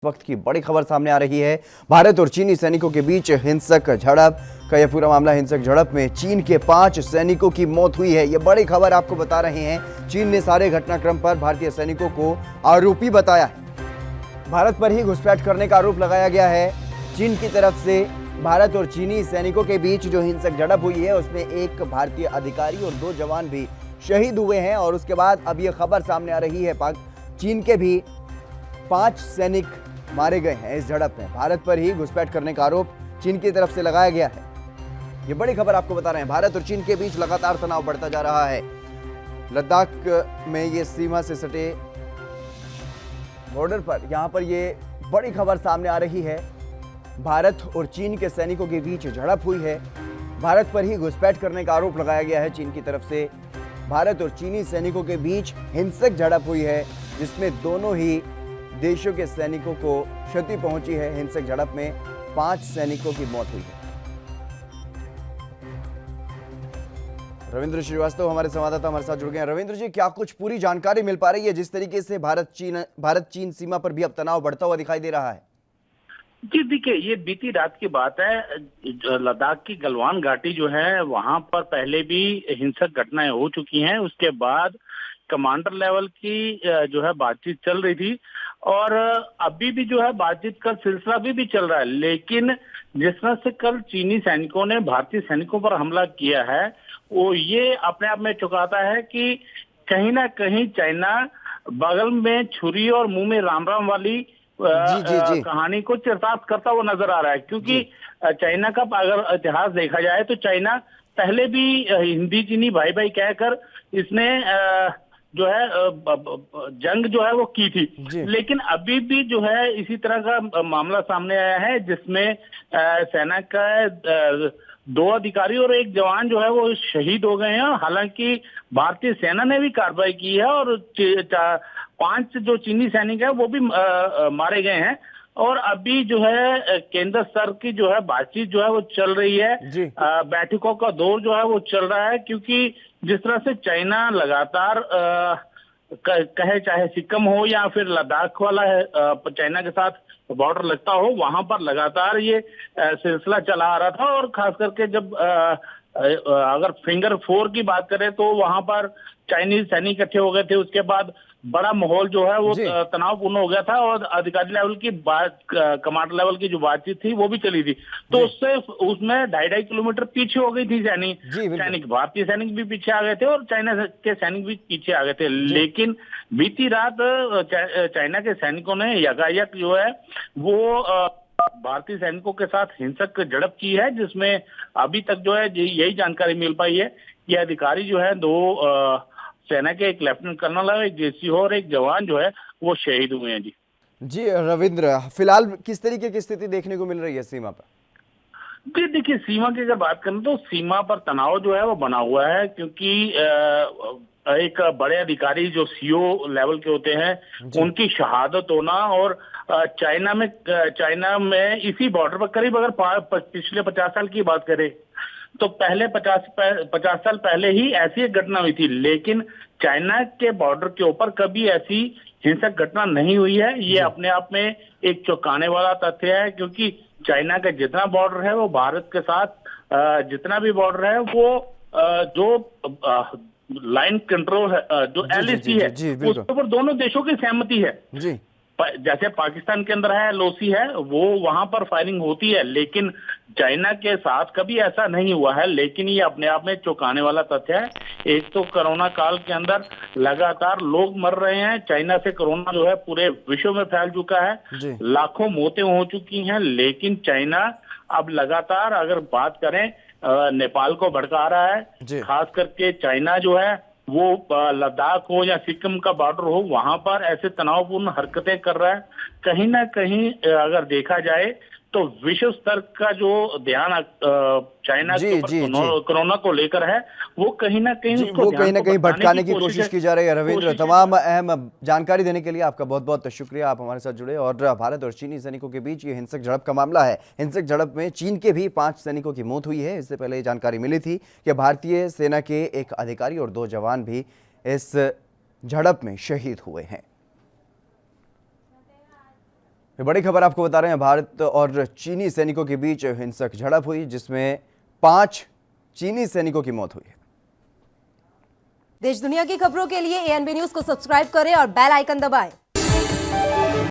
वक्त की बड़ी खबर सामने आ रही है। भारत और चीनी सैनिकों के बीच हिंसक झड़प का यह पूरा मामला। हिंसक झड़प में चीन के 5 सैनिकों की मौत हुई है। यह बड़ी खबर आपको बता रहे हैं। चीन ने सारे घटनाक्रम पर भारतीय सैनिकों को आरोपी बताया है। भारत पर ही घुसपैठ करने का आरोप लगाया गया है। चीन की तरफ से भारत और चीनी सैनिकों के बीच जो हिंसक झड़प हुई है उसमें एक भारतीय अधिकारी और 2 जवान भी शहीद हुए हैं। और उसके बाद अब यह खबर सामने आ रही है चीन के भी 5 सैनिक मारे गए हैं इस झड़प में। भारत पर ही घुसपैठ करने का आरोप चीन की तरफ से लगाया गया है। ये बड़ी खबर आपको बता रहे हैं। भारत और चीन के बीच लगातार तनाव बढ़ता जा रहा है। लद्दाख में ये सीमा से सटे बॉर्डर पर यहां पर ये बड़ी खबर सामने आ रही है। भारत और चीन के सैनिकों के बीच झड़प हुई है। भारत पर ही घुसपैठ करने का आरोप लगाया गया है चीन की तरफ से। भारत और चीनी सैनिकों के बीच हिंसक झड़प हुई है जिसमें दोनों ही देशों के सैनिकों को क्षति पहुंची है। हिंसक झड़प में 5 सैनिकों की मौत हुई है। रविंद्र श्रीवास्तव हमारे संवाददाता हमारे साथ जुड़ गए हैं। रविंद्र जी, क्या कुछ पूरी जानकारी मिल पा रही है जिस तरीके से भारत चीन सीमा पर भी अब तनाव बढ़ता हुआ दिखाई दे रहा है? जी देखिए, ये बीती रात की बात है। लद्दाख की गलवान घाटी जो है वहां पर पहले भी हिंसक घटनाएं हो चुकी हैं। उसके बाद कमांडर लेवल की जो है बातचीत चल रही थी और अभी भी जो है बातचीत का सिलसिला अभी भी चल रहा है। लेकिन जिस तरह से कल चीनी सैनिकों ने भारतीय सैनिकों पर हमला किया है वो ये अपने आप में चुकाता है कि कहीं ना कहीं चाइना बगल में छुरी और मुंह में राम राम वाली जी। कहानी को चरितार्थ करता हुआ नजर आ रहा है। क्योंकि चाइना का अगर इतिहास देखा जाए तो चाइना पहले भी हिंदी चीनी भाई भाई कहकर इसने जो है जंग जो है वो की थी। लेकिन अभी भी जो है इसी तरह का मामला सामने आया है जिसमें सेना का 2 अधिकारी और 1 जवान जो है वो शहीद हो गए हैं। हालांकि भारतीय सेना ने भी कार्रवाई की है और 5 जो चीनी सैनिक है वो भी मारे गए हैं। और अभी जो है केंद्र स्तर की जो है बातचीत जो है वो चल रही है। बैठकों का दौर जो है वो चल रहा है क्योंकि जिस तरह से चाइना लगातार कहे चाहे सिक्किम हो या फिर लद्दाख वाला है चाइना के साथ बॉर्डर लगता हो, वहां पर लगातार ये सिलसिला चला आ रहा था। और खास करके जब अगर फिंगर 4 की बात करें तो वहां पर चाइनीज सैनिक इकट्ठे हो गए थे। उसके बाद बड़ा माहौल जो है वो तनावपूर्ण हो गया था और अधिकारी लेवल की बात कमांडर लेवल की जो बातचीत थी वो भी चली थी। तो उससे उसमें 2.5 किलोमीटर पीछे हो गई थी सैनिक। भारतीय सैनिक भी पीछे आ गए थे और चाइना के सैनिक भी पीछे आ गए थे। लेकिन बीती रात चाइना के सैनिकों ने यकायक जो है वो भारतीय सैनिकों के साथ हिंसक झड़प की है जिसमें अभी तक जो है यही जानकारी मिल पाई है कि अधिकारी जो है 2 सेना के, एक लेफ्टिनेंट कर्नल है, एक जेसी और 1 जवान जो है वो शहीद हुए हैं। जी रविंद्र, फिलहाल किस तरीके की स्थिति देखने को मिल रही है सीमा पर? जी देखिए, सीमा की अगर बात करें तो सीमा पर तनाव जो है वो बना हुआ है क्योंकि एक बड़े अधिकारी जो सीओ लेवल के होते हैं उनकी शहादत होना और चाइना में इसी बॉर्डर पर करीब अगर पिछले 50 साल की बात करें तो पहले 50 साल पहले ही ऐसी एक घटना हुई थी। लेकिन चाइना के बॉर्डर के ऊपर कभी ऐसी हिंसक घटना नहीं हुई है। ये अपने आप में एक चौंकाने वाला तथ्य है क्योंकि चाइना का जितना बॉर्डर है वो भारत के साथ जितना भी बॉर्डर है वो जो लाइन कंट्रोल है जो एलएसी है उसके ऊपर दोनों देशों की सहमति है। जैसे पाकिस्तान के अंदर है एलओसी है वो वहां पर फायरिंग होती है लेकिन चाइना के साथ कभी ऐसा नहीं हुआ है। लेकिन ये अपने आप में चौंकाने वाला तथ्य है। एक तो कोरोना काल के अंदर लगातार लोग मर रहे हैं। चाइना से कोरोना जो है पूरे विश्व में फैल चुका है, लाखों मौतें हो चुकी हैं। लेकिन चाइना अब लगातार अगर बात करें नेपाल को भड़का रहा है। खास करके चाइना जो है वो लद्दाख हो या सिक्किम का बॉर्डर हो वहां पर ऐसे तनावपूर्ण हरकतें कर रहा है। कहीं ना कहीं अगर देखा जाए तो विश्व स्तर का जो ध्यान चाइना के ऊपर कोरोना को लेकर है वो कहीं ना कहीं भटकाने की कोशिश की जा रही है। रविंद्र, तमाम अहम जानकारी देने के लिए आपका बहुत बहुत शुक्रिया। आप हमारे साथ जुड़े। और भारत और चीनी सैनिकों के बीच ये हिंसक झड़प का मामला है। हिंसक झड़प में चीन के भी 5 सैनिकों की मौत हुई है। इससे पहले ये जानकारी मिली थी कि भारतीय सेना के एक अधिकारी और 2 जवान भी इस झड़प में शहीद हुए हैं। ये बड़ी खबर आपको बता रहे हैं, भारत और चीनी सैनिकों के बीच हिंसक झड़प हुई जिसमें 5 चीनी सैनिकों की मौत हुई है। देश दुनिया की खबरों के लिए ANB न्यूज को सब्सक्राइब करें और बेल आइकन दबाएं।